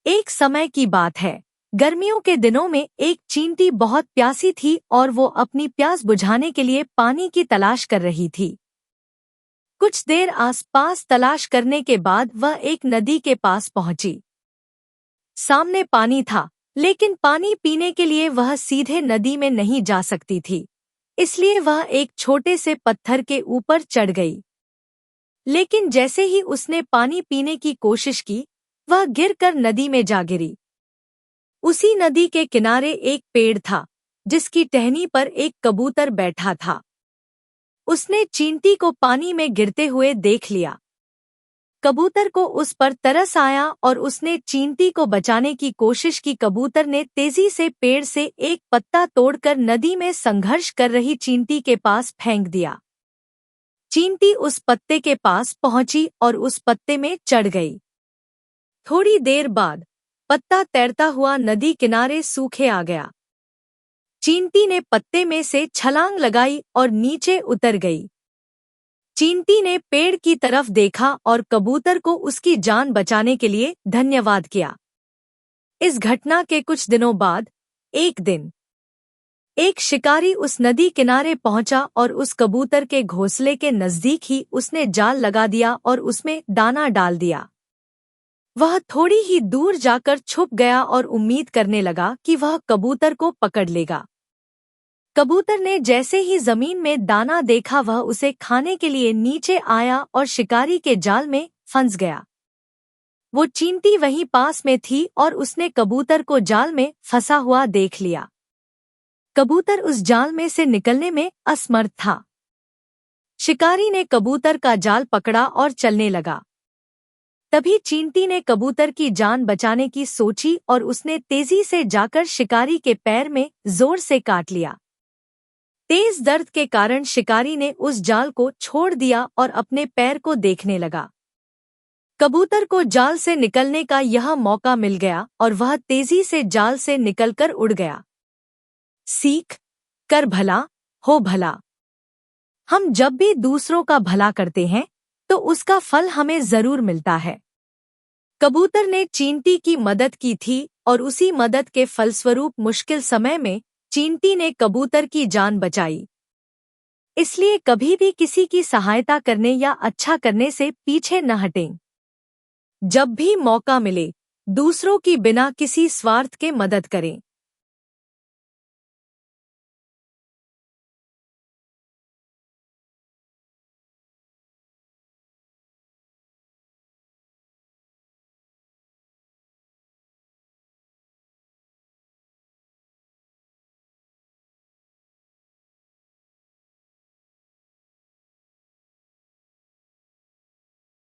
एक समय की बात है। गर्मियों के दिनों में एक चींटी बहुत प्यासी थी और वो अपनी प्यास बुझाने के लिए पानी की तलाश कर रही थी। कुछ देर आसपास तलाश करने के बाद वह एक नदी के पास पहुंची। सामने पानी था, लेकिन पानी पीने के लिए वह सीधे नदी में नहीं जा सकती थी। इसलिए वह एक छोटे से पत्थर के ऊपर चढ़ गई। लेकिन जैसे ही उसने पानी पीने की कोशिश की, वह गिरकर नदी में जा गिरी। उसी नदी के किनारे एक पेड़ था, जिसकी टहनी पर एक कबूतर बैठा था। उसने चींटी को पानी में गिरते हुए देख लिया। कबूतर को उस पर तरस आया और उसने चींटी को बचाने की कोशिश की। कबूतर ने तेजी से पेड़ से एक पत्ता तोड़कर नदी में संघर्ष कर रही चींटी के पास फेंक दिया। चींटी उस पत्ते के पास पहुंची और उस पत्ते में चढ़ गई। थोड़ी देर बाद पत्ता तैरता हुआ नदी किनारे सूखे आ गया। चींटी ने पत्ते में से छलांग लगाई और नीचे उतर गई। चींटी ने पेड़ की तरफ देखा और कबूतर को उसकी जान बचाने के लिए धन्यवाद किया। इस घटना के कुछ दिनों बाद एक दिन एक शिकारी उस नदी किनारे पहुंचा और उस कबूतर के घोंसले के नजदीक ही उसने जाल लगा दिया और उसमें दाना डाल दिया। वह थोड़ी ही दूर जाकर छुप गया और उम्मीद करने लगा कि वह कबूतर को पकड़ लेगा। कबूतर ने जैसे ही जमीन में दाना देखा, वह उसे खाने के लिए नीचे आया और शिकारी के जाल में फंस गया। वो चींटी वहीं पास में थी और उसने कबूतर को जाल में फंसा हुआ देख लिया। कबूतर उस जाल में से निकलने में असमर्थ था। शिकारी ने कबूतर का जाल पकड़ा और चलने लगा। तभी चींटी ने कबूतर की जान बचाने की सोची और उसने तेजी से जाकर शिकारी के पैर में जोर से काट लिया। तेज दर्द के कारण शिकारी ने उस जाल को छोड़ दिया और अपने पैर को देखने लगा। कबूतर को जाल से निकलने का यह मौका मिल गया और वह तेजी से जाल से निकलकर उड़ गया। सीख कर भला हो भला। हम जब भी दूसरों का भला करते हैं तो उसका फल हमें जरूर मिलता है। कबूतर ने चींटी की मदद की थी और उसी मदद के फलस्वरूप मुश्किल समय में चींटी ने कबूतर की जान बचाई। इसलिए कभी भी किसी की सहायता करने या अच्छा करने से पीछे न हटें। जब भी मौका मिले, दूसरों की बिना किसी स्वार्थ के मदद करें।